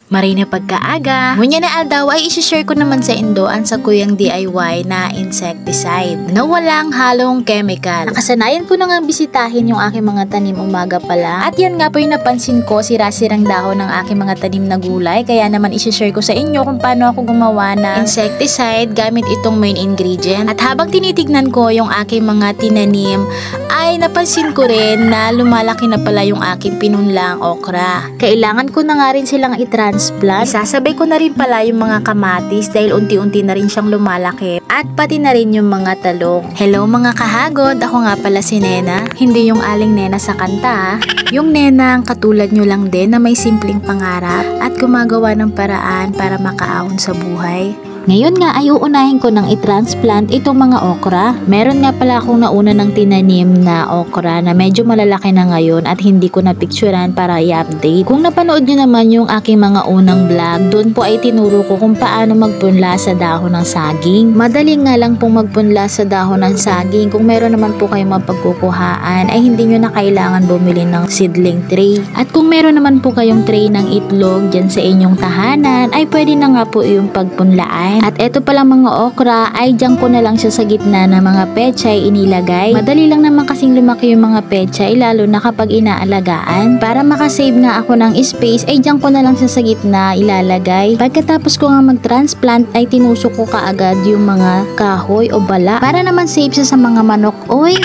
Marina pagkaaga. Ngunya na aldaw ay isi-share ko naman sa Indoan sa kuyang DIY na insecticide na walang halong chemical. Nakasanayan ko na nga bisitahin yung aking mga tanim umaga pa lang. At yan nga po yung napansin ko, sira-sirang dahon ng aking mga tanim na gulay. Kaya naman isi-share ko sa inyo kung paano ako gumawa ng insecticide gamit itong main ingredient. At habang tinitignan ko yung aking mga tinanim, ay napansin ko rin na lumalaki na pala yung aking pinunlang okra. Kailangan ko na nga rin silang transplant. Isasabay ko na rin pala yung mga kamatis dahil unti-unti na rin siyang lumalaki at pati na rin yung mga talong. Hello mga kahagod, ako nga pala si Nena. Hindi yung aling Nena sa kanta. Yung Nenang katulad nyo lang din na may simpleng pangarap at gumagawa ng paraan para makaahon sa buhay. Ngayon nga ay uunahin ko ng i-transplant itong mga okra. Meron nga pala akong nauna ng tinanim na okra na medyo malalaki na ngayon at hindi ko na-picturean para i-update. Kung napanood nyo naman yung aking mga unang vlog, doon po ay tinuro ko kung paano magpunla sa dahon ng saging. Madali nga lang pong magpunla sa dahon ng saging. Kung meron naman po kayong mapagkukuhaan, ay hindi nyo na kailangan bumili ng seedling tray. At kung meron naman po kayong tray ng itlog dyan sa inyong tahanan, ay pwede na nga po yung pagpunlaan. At eto palang mga okra ay diyan ko na lang siya sa gitna ng mga pechay inilagay. Madali lang naman kasing lumaki yung mga pechay lalo na kapag inaalagaan. Para makasave nga ako ng space ay diyan ko na lang siya sa gitna ilalagay. Pagkatapos ko nga mag-transplant ay tinusok ko kaagad yung mga kahoy o bala para naman safe siya sa mga manok. Oy!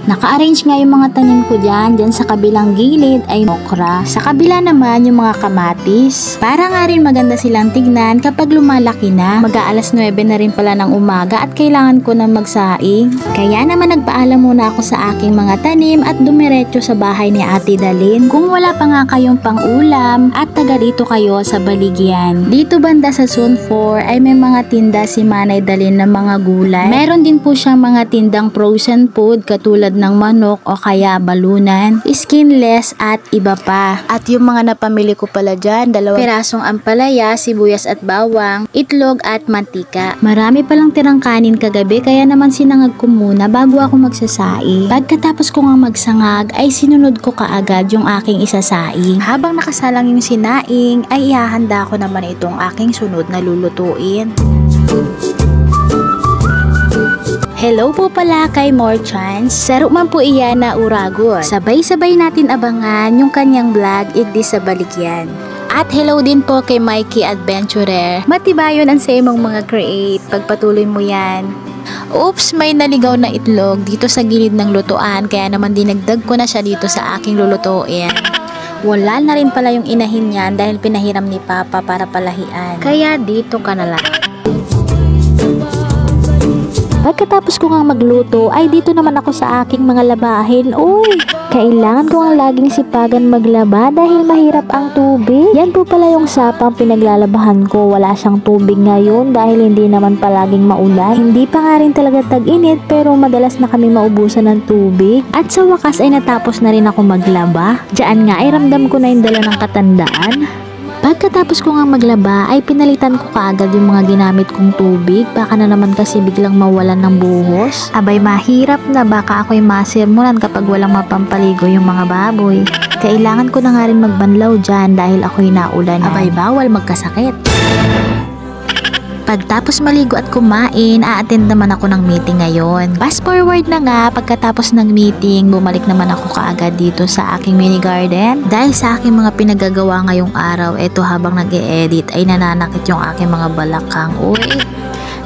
Naka-arrange nga yung mga tanim ko dyan sa kabilang gilid ay okra. Sa kabila naman yung mga kamatis. Para nga rin maganda silang tignan kapag lumalaki na. Mag-aalas 9 na rin pala ng umaga at kailangan ko na magsaing. Kaya naman nagpaalam muna ako sa aking mga tanim at dumiretso sa bahay ni Ate Dalin. Kung wala pa nga kayong pang-ulam at taga dito kayo sa Baligyan. Dito banda sa Zone 4 ay may mga tinda si Manay Dalin ng mga gulay. Meron din po siyang mga tindang frozen food katulad ng manok o kaya balunan, skinless at iba pa. At yung mga napamili ko pala dyan, 2 pirasong ampalaya, sibuyas at bawang, itlog at mantika. Marami palang tirang kanin kagabi kaya naman sinangag ko muna bago ako magsasaing. Pagkatapos ko nga magsangag ay sinunod ko kaagad yung aking isasaing. Habang nakasalang yung sinaing ay ihahanda ko naman itong aking sunod na lulutuin. Hello po pala kay More Chance. Saro man po iyan na uragon. Sabay-sabay natin abangan yung kanyang vlog igdi sa Baligyan. At hello din po kay Mikey Adventurer. Matibayon ang sa imong mga create. Pagpatuloy mo yan. Oops, may naligaw na itlog dito sa gilid ng lutuan. Kaya naman dinagdag ko na siya dito sa aking lulutuin. Wala na rin pala yung inahin niyan dahil pinahiram ni Papa para palahian. Kaya dito ka na lang. Pagkatapos ko nga magluto, ay dito naman ako sa aking mga labahin. Uy! Kailangan ko nga laging sipagan maglaba dahil mahirap ang tubig. Yan po pala yung sapang pinaglalabahan ko. Wala siyang tubig ngayon dahil hindi naman palaging maulan. Hindi pa nga rin talaga tag-init pero madalas na kami maubusan ng tubig. At sa wakas ay natapos na rin ako maglaba. Diyan nga ay ramdam ko na yung dala ng katandaan. Pagkatapos ko nga maglaba ay pinalitan ko kaagad yung mga ginamit kong tubig. Baka na naman kasi biglang mawalan ng buhos. Abay mahirap na baka ako'y masermonan kapag walang mapampaligo yung mga baboy. Kailangan ko na nga rin magbanlaw dyan dahil ako'y naulan. Abay bawal magkasakit. Pagtapos maligo at kumain, a-attend naman ako ng meeting ngayon. Fast forward na nga, pagkatapos ng meeting, bumalik naman ako kaagad dito sa aking mini garden. Dahil sa aking mga pinagagawa ngayong araw, eto habang nag-e-edit ay nananakit yung aking mga balakang. Uy!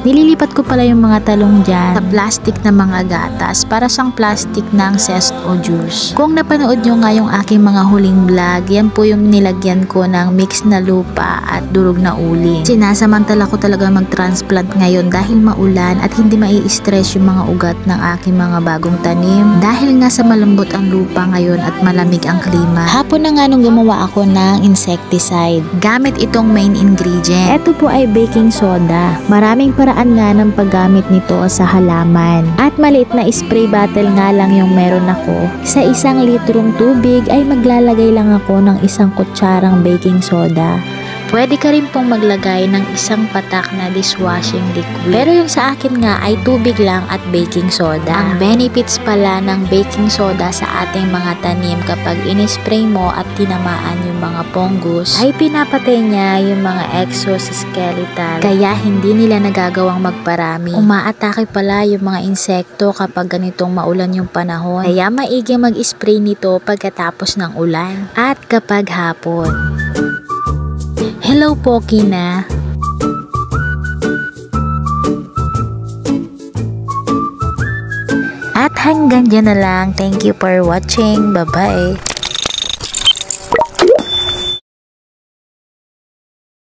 Nililipat ko pala yung mga talong dyan sa plastic na mga gatas para siyang plastic ng zest o juice. Kung napanood nyo nga yung aking mga huling vlog, yan po yung nilagyan ko ng mix na lupa at durog na uling. Sinasamantala ko talaga mag-transplant ngayon dahil maulan at hindi mai-stress yung mga ugat ng aking mga bagong tanim. Dahil nga sa malambot ang lupa ngayon at malamig ang klima. Hapon na nga nung gumawa ako ng insecticide. Gamit itong main ingredient. Ito po ay baking soda. Maraming paraan nga ng paggamit nito sa halaman. At maliit na spray bottle nga lang yung meron ako. Sa 1 litrong tubig ay maglalagay lang ako ng 1 kutsarang baking soda. Pwede ka rin pong maglagay ng isang patak na dishwashing liquid. Pero yung sa akin nga ay tubig lang at baking soda. Ang benefits pala ng baking soda sa ating mga tanim kapag in-spray mo at tinamaan yung mga fungus ay pinapatay niya yung mga exoskeletal. Kaya hindi nila nagagawang magparami. Umaatake pala yung mga insekto kapag ganitong maulan yung panahon. Kaya maigi mag-spray nito pagkatapos ng ulan at kapag hapon. Hello po, Kina. At hanggang dyan na lang. Thank you for watching. Bye-bye.